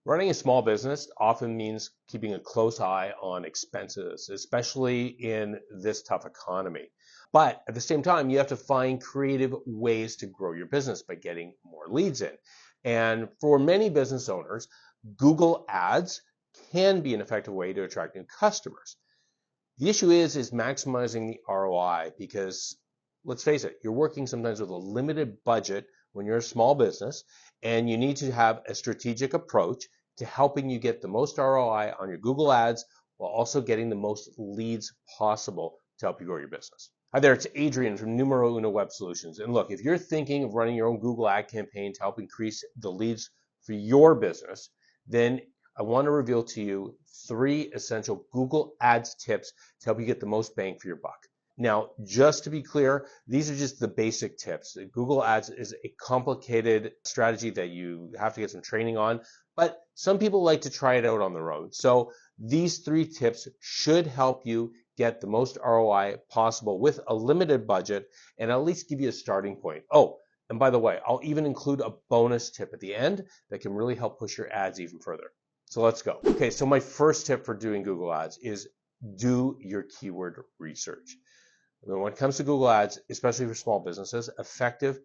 Running a small business often means keeping a close eye on expenses, especially in this tough economy. But at the same time, you have to find creative ways to grow your business by getting more leads in. And for many business owners, Google Ads can be an effective way to attract new customers. The issue is maximizing the ROI because let's face it, you're working sometimes with a limited budget when you're a small business, and you need to have a strategic approach to helping you get the most ROI on your Google Ads while also getting the most leads possible to help you grow your business. Hi there, it's Adrian from Numero Uno Web Solutions. And look, if you're thinking of running your own Google ad campaign to help increase the leads for your business, then I want to reveal to you 3 essential Google Ads tips to help you get the most bang for your buck. Now, just to be clear, these are just the basic tips. Google Ads is a complicated strategy that you have to get some training on, but some people like to try it out on their own. So these 3 tips should help you get the most ROI possible with a limited budget and at least give you a starting point. Oh, and by the way, I'll even include a bonus tip at the end that can really help push your ads even further. So let's go. Okay, so my first tip for doing Google Ads is do your keyword research. When it comes to Google Ads, especially for small businesses, effective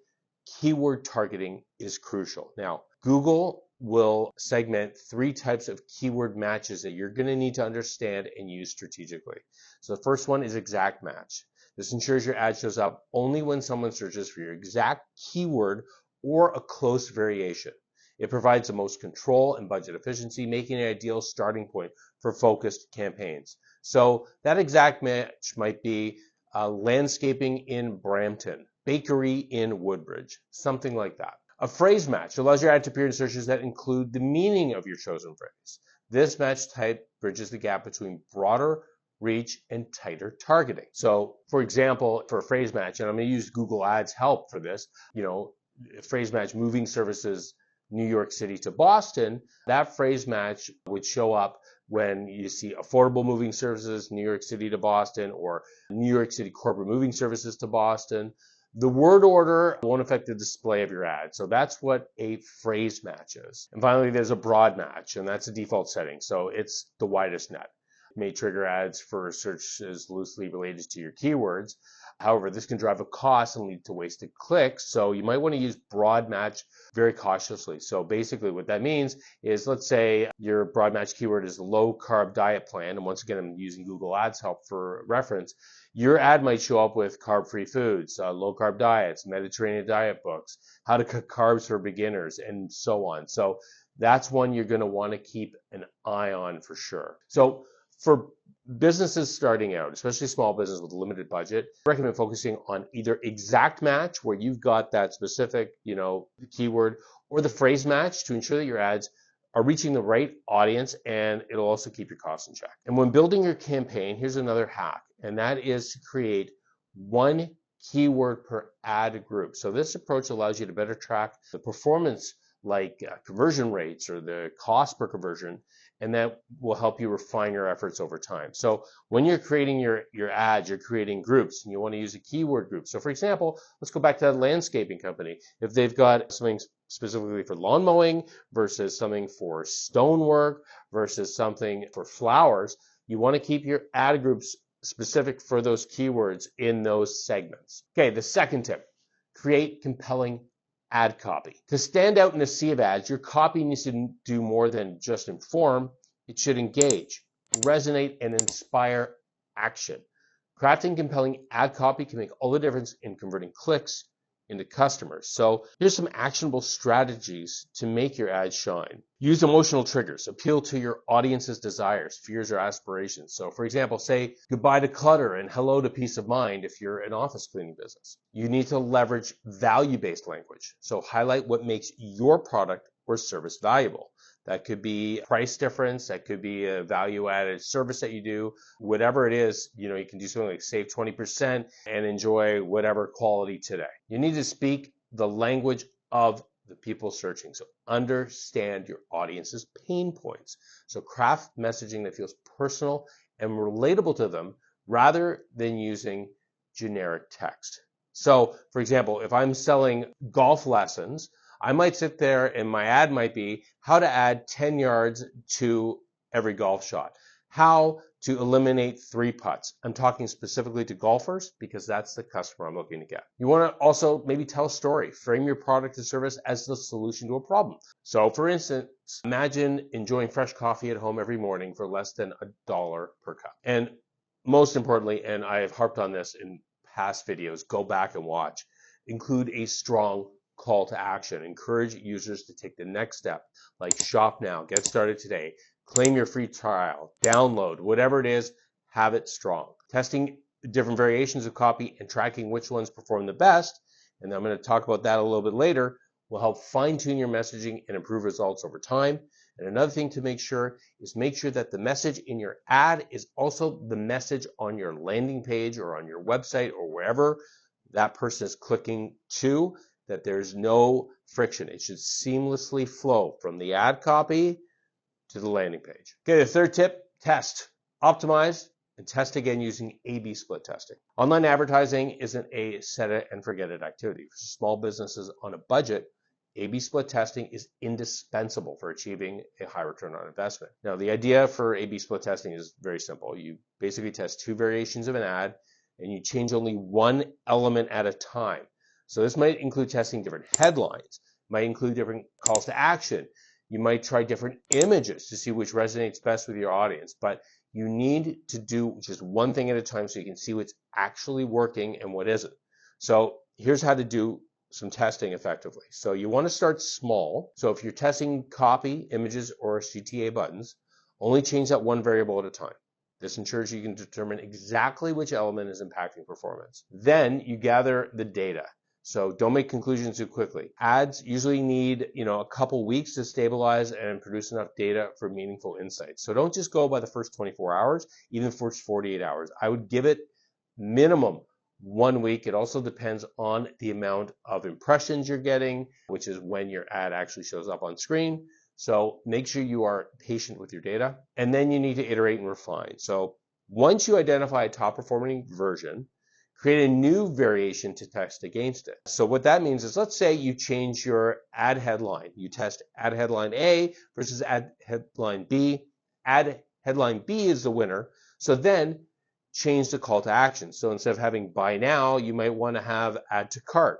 keyword targeting is crucial. Now, Google will segment 3 types of keyword matches that you're going to need to understand and use strategically. So the first one is exact match. This ensures your ad shows up only when someone searches for your exact keyword or a close variation. It provides the most control and budget efficiency, making it an ideal starting point for focused campaigns. So that exact match might be landscaping in Brampton, bakery in Woodbridge, something like that. A phrase match allows your ad to appear in searches that include the meaning of your chosen phrase. This match type bridges the gap between broader reach and tighter targeting. So, for example, for a phrase match, and I'm going to use Google Ads help for this, phrase match moving services New York City to Boston, that phrase match would show up when you see affordable moving services, New York City to Boston, or New York City corporate moving services to Boston. The word order won't affect the display of your ad. So that's what a phrase match is. And finally, there's a broad match, and that's a default setting. So it's the widest net. It may trigger ads for searches loosely related to your keywords. However, this can drive up costs and lead to wasted clicks. So you might want to use broad match very cautiously. So basically what that means is, let's say your broad match keyword is low carb diet plan. And once again, I'm using Google Ads help for reference. Your ad might show up with carb-free foods, low carb diets, Mediterranean diet books, how to cut carbs for beginners, and so on. So that's one you're going to want to keep an eye on for sure. So for businesses starting out, especially small business with a limited budget, I recommend focusing on either exact match where you've got that specific, keyword, or the phrase match to ensure that your ads are reaching the right audience, and it'll also keep your costs in check. And when building your campaign, here's another hack, and that is to create 1 keyword per ad group. So this approach allows you to better track the performance, like conversion rates or the cost per conversion, and that will help you refine your efforts over time. So when you're creating your ads, you're creating groups, and you want to use a keyword group. So for example, let's go back to that landscaping company. If they've got something specifically for lawn mowing versus something for stonework versus something for flowers, you want to keep your ad groups specific for those keywords in those segments. Okay, the second tip, create compelling ad copy. To stand out in a sea of ads, your copy needs to do more than just inform. It should engage, resonate, and inspire action. Crafting compelling ad copy can make all the difference in converting clicks into customers. So here's some actionable strategies to make your ads shine. Use emotional triggers. Appeal to your audience's desires, fears, or aspirations. So for example, say goodbye to clutter and hello to peace of mind if you're an office cleaning business. You need to leverage value-based language. So highlight what makes your product or service valuable. That could be price difference. That could be a value-added service that you do. Whatever it is, you can do something like save 20% and enjoy whatever quality today. You need to speak the language of the people searching. So understand your audience's pain points. So craft messaging that feels personal and relatable to them rather than using generic text. So, for example, if I'm selling golf lessons, I might sit there and my ad might be how to add 10 yards to every golf shot, how to eliminate 3 putts. I'm talking specifically to golfers because that's the customer I'm looking to get. You want to also maybe tell a story, frame your product or service as the solution to a problem. So for instance, imagine enjoying fresh coffee at home every morning for less than $1 per cup. And most importantly, and I have harped on this in past videos, go back and watch, include a strong call to action. Encourage users to take the next step, like shop now, get started today, claim your free trial, download, whatever it is, have it strong. Testing different variations of copy and tracking which ones perform the best, and I'm going to talk about that a little bit later, will help fine-tune your messaging and improve results over time. And another thing to make sure is make sure that the message in your ad is also the message on your landing page or on your website or wherever that person is clicking to, that there's no friction. It should seamlessly flow from the ad copy to the landing page. Okay, the third tip, test, optimize, and test again using A/B split testing. Online advertising isn't a set it and forget it activity. For small businesses on a budget, A/B split testing is indispensable for achieving a high return on investment. Now, the idea for A/B split testing is very simple. You basically test 2 variations of an ad and you change only one element at a time. So this might include testing different headlines, might include different calls to action. You might try different images to see which resonates best with your audience, but you need to do just one thing at a time so you can see what's actually working and what isn't. So here's how to do some testing effectively. So you want to start small. So if you're testing copy, images, or CTA buttons, only change that one variable at a time. This ensures you can determine exactly which element is impacting performance. Then you gather the data. So don't make conclusions too quickly. Ads usually need, a couple weeks to stabilize and produce enough data for meaningful insights. So don't just go by the first 24 hours, even the first 48 hours. I would give it minimum 1 week. It also depends on the amount of impressions you're getting, which is when your ad actually shows up on screen. So make sure you are patient with your data. And then you need to iterate and refine. So once you identify a top performing version, create a new variation to test against it. So what that means is, let's say you change your ad headline. You test ad headline A versus ad headline B. Ad headline B is the winner. So then change the call to action. So instead of having buy now, you might want to have add to cart.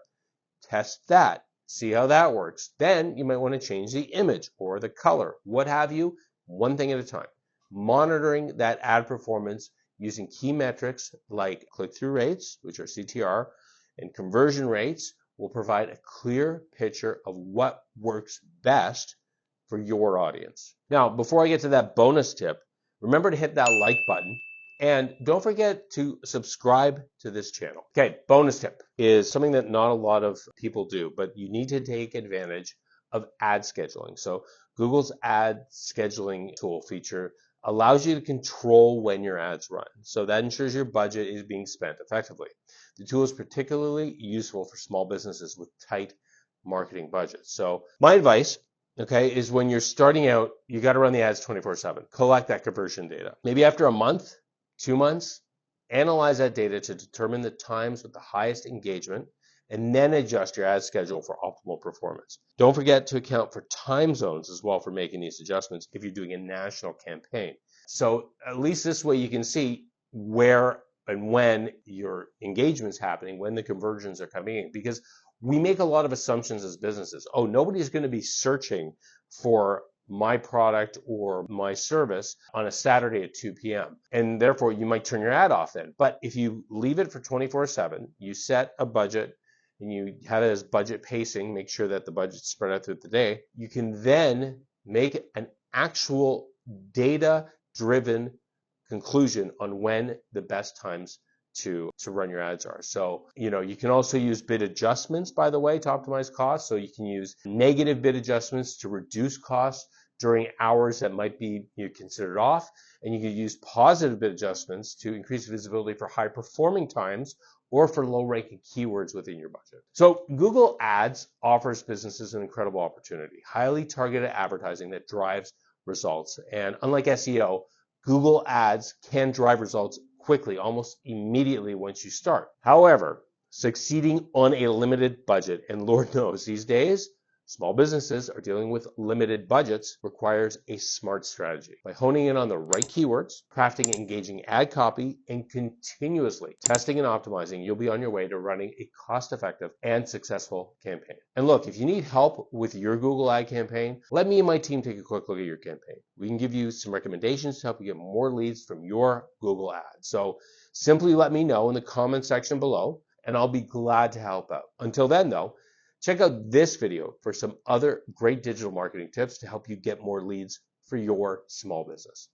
Test that. See how that works. Then you might want to change the image or the color, what have you, one thing at a time. Monitoring that ad performance using key metrics like click-through rates, which are CTR, and conversion rates will provide a clear picture of what works best for your audience. Now, before I get to that bonus tip, remember to hit that like button and don't forget to subscribe to this channel. Okay, bonus tip is something that not a lot of people do, but you need to take advantage of ad scheduling. So Google's ad scheduling tool feature allows you to control when your ads run. So that ensures your budget is being spent effectively. The tool is particularly useful for small businesses with tight marketing budgets. So my advice, is when you're starting out, you got to run the ads 24/7. Collect that conversion data. Maybe after a month, 2 months, analyze that data to determine the times with the highest engagement and then adjust your ad schedule for optimal performance. Don't forget to account for time zones as well for making these adjustments if you're doing a national campaign. So at least this way you can see where and when your engagement's happening, when the conversions are coming in, because we make a lot of assumptions as businesses. Oh, nobody's going to be searching for my product or my service on a Saturday at 2 p.m. And therefore you might turn your ad off then. But if you leave it for 24/7, you set a budget and you have it as budget pacing, make sure that the budget's spread out through the day, you can then make an actual data-driven conclusion on when the best times to run your ads are. So, you can also use bid adjustments, by the way, to optimize costs. So you can use negative bid adjustments to reduce costs during hours that might be considered off. And you can use positive bid adjustments to increase visibility for high performing times or for low ranking keywords within your budget. So Google Ads offers businesses an incredible opportunity, highly targeted advertising that drives results. And unlike SEO, Google Ads can drive results quickly, almost immediately once you start. However, succeeding on a limited budget, and Lord knows these days, Small businesses are dealing with limited budgets requires a smart strategy. By honing in on the right keywords, crafting engaging ad copy, and continuously testing and optimizing, you'll be on your way to running a cost-effective and successful campaign. And look, if you need help with your Google ad campaign, let me and my team take a quick look at your campaign. We can give you some recommendations to help you get more leads from your Google ads. So simply let me know in the comment section below, and I'll be glad to help out. Until then, though, check out this video for some other great digital marketing tips to help you get more leads for your small business.